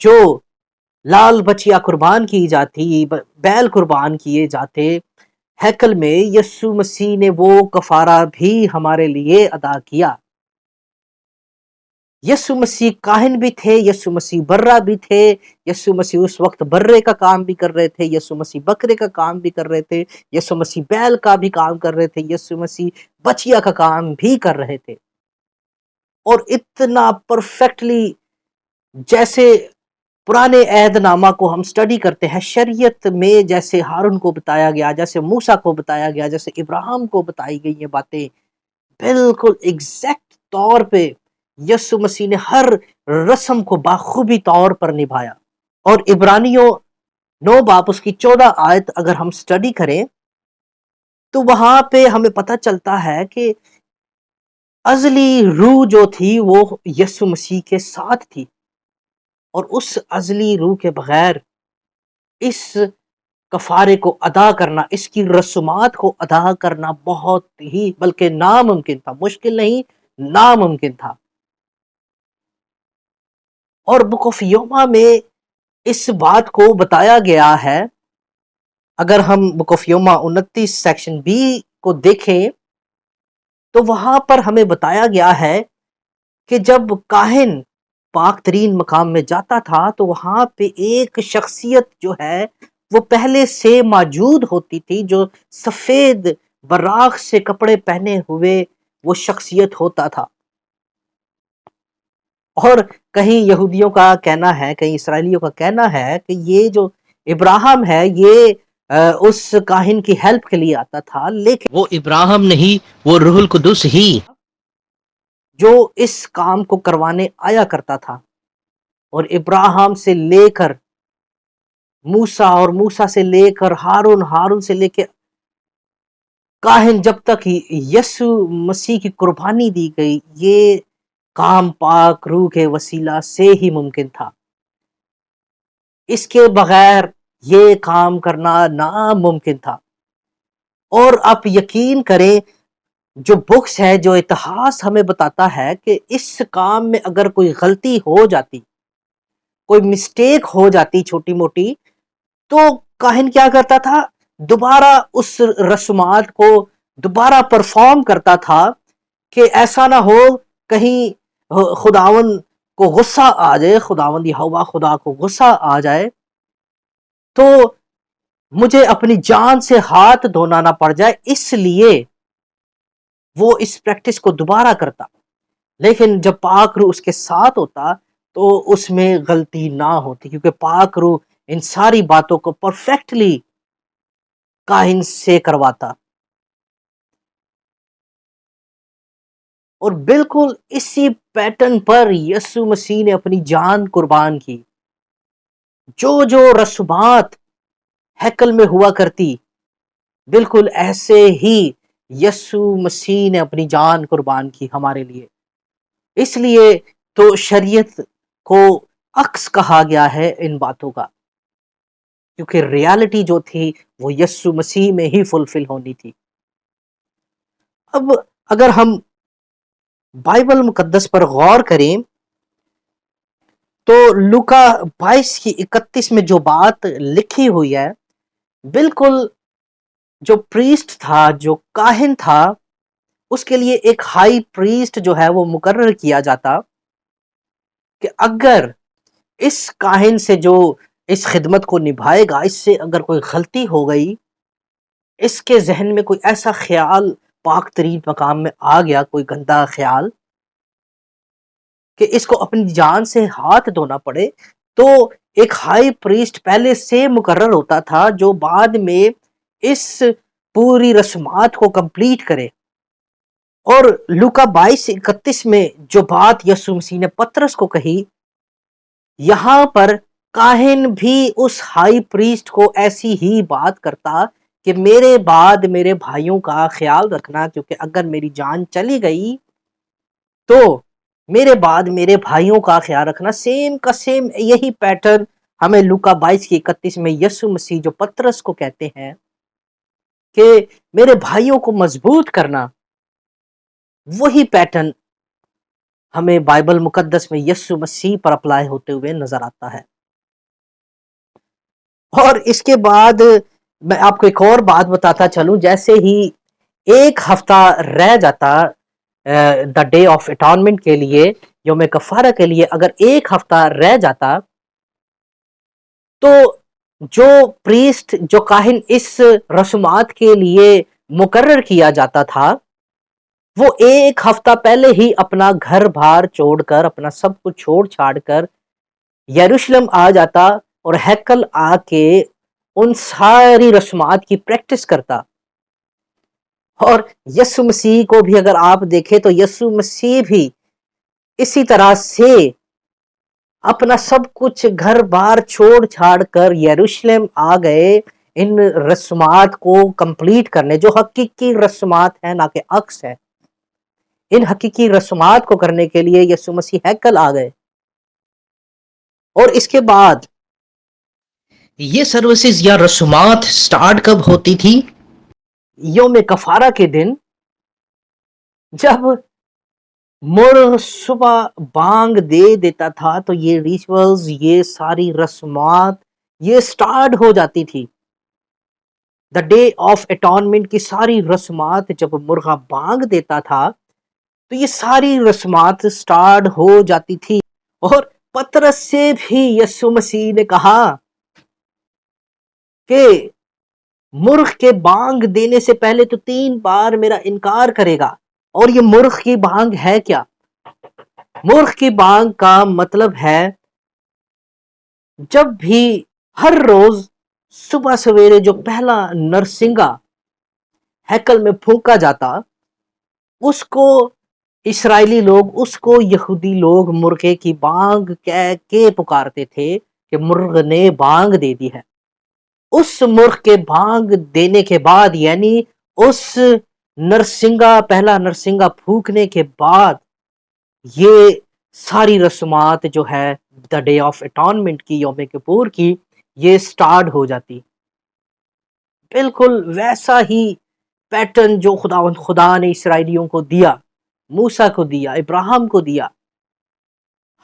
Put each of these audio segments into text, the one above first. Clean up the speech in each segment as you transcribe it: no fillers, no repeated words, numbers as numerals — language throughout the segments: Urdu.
جو لال بچیا قربان کی جاتی، بیل قربان کیے جاتے ہیکل میں، یسوع مسیح نے وہ کفارہ بھی ہمارے لیے ادا کیا۔ یسوع مسیح کاہن بھی تھے، یسوع مسیح برہ بھی تھے، یسوع مسیح اس وقت برے کا کام بھی کر رہے تھے، یسوع مسیح بکرے کا کام بھی کر رہے تھے، یسوع مسیح بیل کا بھی کام کر رہے تھے، یسوع مسیح بچیا کا کام بھی کر رہے تھے، اور اتنا پرفیکٹلی، جیسے پرانے عہد نامہ کو ہم سٹڈی کرتے ہیں، شریعت میں جیسے ہارون کو بتایا گیا، جیسے موسیٰ کو بتایا گیا، جیسے ابراہیم کو بتائی گئی یہ باتیں، بالکل ایگزیکٹ طور پہ یسوع مسیح نے ہر رسم کو باخوبی طور پر نبھایا۔ اور عبرانیوں 9 باب اس کی 14 آیت اگر ہم سٹڈی کریں تو وہاں پہ ہمیں پتہ چلتا ہے کہ ازلی روح جو تھی وہ یسوع مسیح کے ساتھ تھی، اور اس ازلی روح کے بغیر اس کفارے کو ادا کرنا، اس کی رسومات کو ادا کرنا بہت ہی بلکہ ناممکن تھا، مشکل نہیں، ناممکن تھا۔ اور بک آف یوما میں اس بات کو بتایا گیا ہے، اگر ہم بک آف یوما 29 سیکشن بی کو دیکھیں تو وہاں پر ہمیں بتایا گیا ہے کہ جب کاہن پاک ترین مقام میں جاتا تھا تو وہاں پہ ایک شخصیت جو ہے وہ پہلے سے موجود ہوتی تھی، جو سفید براق سے کپڑے پہنے ہوئے وہ شخصیت ہوتا تھا۔ اور کہیں یہودیوں کا کہنا ہے، کہیں اسرائیلیوں کا کہنا ہے کہ یہ جو ابراہیم ہے یہ اس کاہن کی ہیلپ کے لیے آتا تھا، لیکن وہ ابراہیم نہیں، وہ روح القدس ہی جو اس کام کو کروانے آیا کرتا تھا۔ اور ابراہیم سے لے کر موسیٰ، اور موسیٰ سے لے کر ہارون، ہارون سے لے کے کاہن، جب تک یسوع مسیح کی قربانی دی گئی، یہ کام پاک روح کے وسیلہ سے ہی ممکن تھا۔ اس کے بغیر یہ کام کرنا ناممکن تھا۔ اور آپ یقین کریں، جو بکس ہے، جو اتہاس ہمیں بتاتا ہے کہ اس کام میں اگر کوئی غلطی ہو جاتی، کوئی مسٹیک ہو جاتی چھوٹی موٹی، تو کاہن کیا کرتا تھا؟ دوبارہ اس رسومات کو دوبارہ پرفارم کرتا تھا، کہ ایسا نہ ہو کہیں خداوند کو غصہ آ جائے، خداوند یہوہ خدا کو غصہ آ جائے تو مجھے اپنی جان سے ہاتھ دھونا نہ پڑ جائے، اس لیے وہ اس پریکٹس کو دوبارہ کرتا۔ لیکن جب پاک روح اس کے ساتھ ہوتا تو اس میں غلطی نہ ہوتی، کیونکہ پاک روح ان ساری باتوں کو پرفیکٹلی کاہن سے کرواتا۔ اور بالکل اسی پیٹرن پر یسوع مسیح نے اپنی جان قربان کی۔ جو جو رسومات ہیکل میں ہوا کرتی، بالکل ایسے ہی یسوع مسیح نے اپنی جان قربان کی ہمارے لیے۔ اس لیے تو شریعت کو عکس کہا گیا ہے ان باتوں کا، کیونکہ ریالٹی جو تھی وہ یسوع مسیح میں ہی فلفل ہونی تھی۔ اب اگر ہم بائبل مقدس پر غور کریں تو لوکا 22 کی 31 میں جو بات لکھی ہوئی ہے، بالکل جو پریسٹ تھا، جو کاہن تھا، اس کے لیے ایک ہائی پریسٹ جو ہے وہ مقرر کیا جاتا، کہ اگر اس کاہن سے جو اس خدمت کو نبھائے گا، اس سے اگر کوئی غلطی ہو گئی، اس کے ذہن میں کوئی ایسا خیال پاک ترین مقام میں آ گیا، کوئی گندا خیال کہ اس کو اپنی جان سے ہاتھ دھونا پڑے، تو ایک ہائی پریسٹ پہلے سے مقرر ہوتا تھا جو بعد میں اس پوری رسومات کو کمپلیٹ کرے۔ اور لوکا 22:31 میں جو بات یسوع مسیح نے پترس کو کہی، یہاں پر کاہن بھی اس ہائی پریسٹ کو ایسی ہی بات کرتا کہ میرے بعد میرے بھائیوں کا خیال رکھنا، کیونکہ اگر میری جان چلی گئی تو میرے بعد میرے بھائیوں کا خیال رکھنا۔ سیم کا سیم یہی پیٹرن ہمیں لوکا 22:31 میں یسوع مسیح جو پترس کو کہتے ہیں کہ میرے بھائیوں کو مضبوط کرنا، وہی پیٹرن ہمیں بائبل مقدس میں یسوع مسیح پر اپلائی ہوتے ہوئے نظر آتا ہے۔ اور اس کے بعد میں آپ کو ایک اور بات بتاتا چلوں، جیسے ہی ایک ہفتہ رہ جاتا دا ڈے آف اٹانمنٹ کے لیے، یوم کفارہ کے لیے، اگر ایک ہفتہ رہ جاتا تو جو پریسٹ، جو کاہن اس رسومات کے لیے مقرر کیا جاتا تھا، وہ ایک ہفتہ پہلے ہی اپنا گھر بار چھوڑ کر، اپنا سب کچھ چھوڑ چھاڑ کر یروشلم آ جاتا اور ہیکل آ کے ان ساری رسومات کی پریکٹس کرتا۔ اور یسوع مسیح کو بھی اگر آپ دیکھیں تو یسوع مسیح بھی اسی طرح سے اپنا سب کچھ گھر بار چھوڑ چھاڑ کر یروشلم آ گئے ان رسومات کو کمپلیٹ کرنے، جو حقیقی رسومات ہیں، نہ کہ عکس ہے۔ ان حقیقی رسومات کو کرنے کے لیے یسوع مسیح ہیکل آ گئے۔ اور اس کے بعد یہ سروسز یا رسومات سٹارٹ کب ہوتی تھی؟ یوم کفارہ کے دن، جب مرغ صبح بانگ دے دیتا تھا تو یہ ریچولز، یہ ساری رسومات یہ سٹارٹ ہو جاتی تھی۔ دا ڈے آف اٹانمنٹ کی ساری رسومات جب مرغا بانگ دیتا تھا تو یہ ساری رسومات سٹارٹ ہو جاتی تھی۔ اور پطرس سے بھی یسوع مسیح نے کہا کہ مرغ کے بانگ دینے سے پہلے تو 3 بار میرا انکار کرے گا۔ اور یہ مرغ کی بانگ ہے کیا؟ مرغ کی بانگ کا مطلب ہے جب بھی ہر روز صبح سویرے جو پہلا نرسنگا ہیکل میں پھونکا جاتا، اس کو اسرائیلی لوگ، اس کو یہودی لوگ مرغے کی بانگ کہہ کے پکارتے تھے کہ مرغ نے بانگ دے دی ہے۔ اس مرغ کے بانگ دینے کے بعد، یعنی اس نرسنگا، پہلا نرسنگا پھونکنے کے بعد، یہ ساری رسومات جو ہے دا ڈے آف اٹانمنٹ کی، یوم کپور کی، یہ سٹارٹ ہو جاتی۔ بالکل ویسا ہی پیٹرن جو خدا نے اسرائیلیوں کو دیا، موسیٰ کو دیا، ابراہیم کو دیا،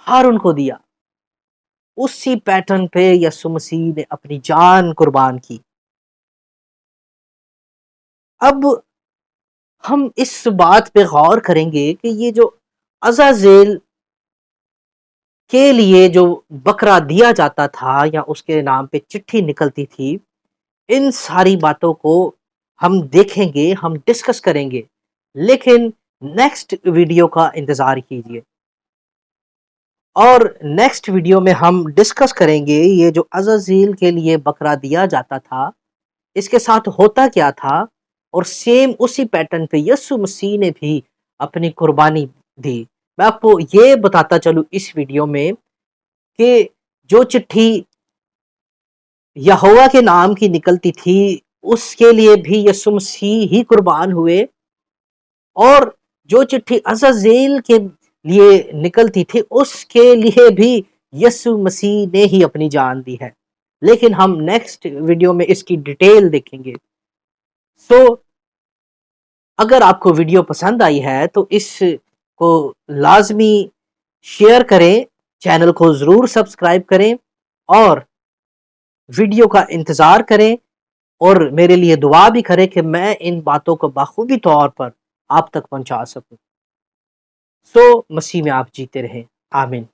ہارون کو دیا، اسی پیٹرن پہ یسوع مسیح نے اپنی جان قربان کی۔ اب ہم اس بات پہ غور کریں گے کہ یہ جو عزازیل کے لیے جو بکرا دیا جاتا تھا یا اس کے نام پہ چٹھی نکلتی تھی، ان ساری باتوں کو ہم دیکھیں گے، ہم ڈسکس کریں گے، لیکن نیکسٹ ویڈیو کا انتظار کیجئے۔ اور نیکسٹ ویڈیو میں ہم ڈسکس کریں گے یہ جو عزازیل کے لیے بکرا دیا جاتا تھا، اس کے ساتھ ہوتا کیا تھا، اور سیم اسی پیٹرن پہ یسوع مسیح نے بھی اپنی قربانی دی۔ میں آپ کو یہ بتاتا چلوں اس ویڈیو میں کہ جو چٹھی یہوہ کے نام کی نکلتی تھی، اس کے لیے بھی یسوع مسیح ہی قربان ہوئے، اور جو چٹھی عزازیل کے لیے نکلتی تھی، اس کے لیے بھی یسوع مسیح نے ہی اپنی جان دی ہے۔ لیکن ہم نیکسٹ ویڈیو میں اس کی ڈیٹیل دیکھیں گے۔ سو اگر آپ کو ویڈیو پسند آئی ہے تو اس کو لازمی شیئر کریں، چینل کو ضرور سبسکرائب کریں، اور ویڈیو کا انتظار کریں، اور میرے لیے دعا بھی کریں کہ میں ان باتوں کو بخوبی طور پر آپ تک پہنچا سکوں۔ سو مسیح میں آپ جیتے رہیں، آمین۔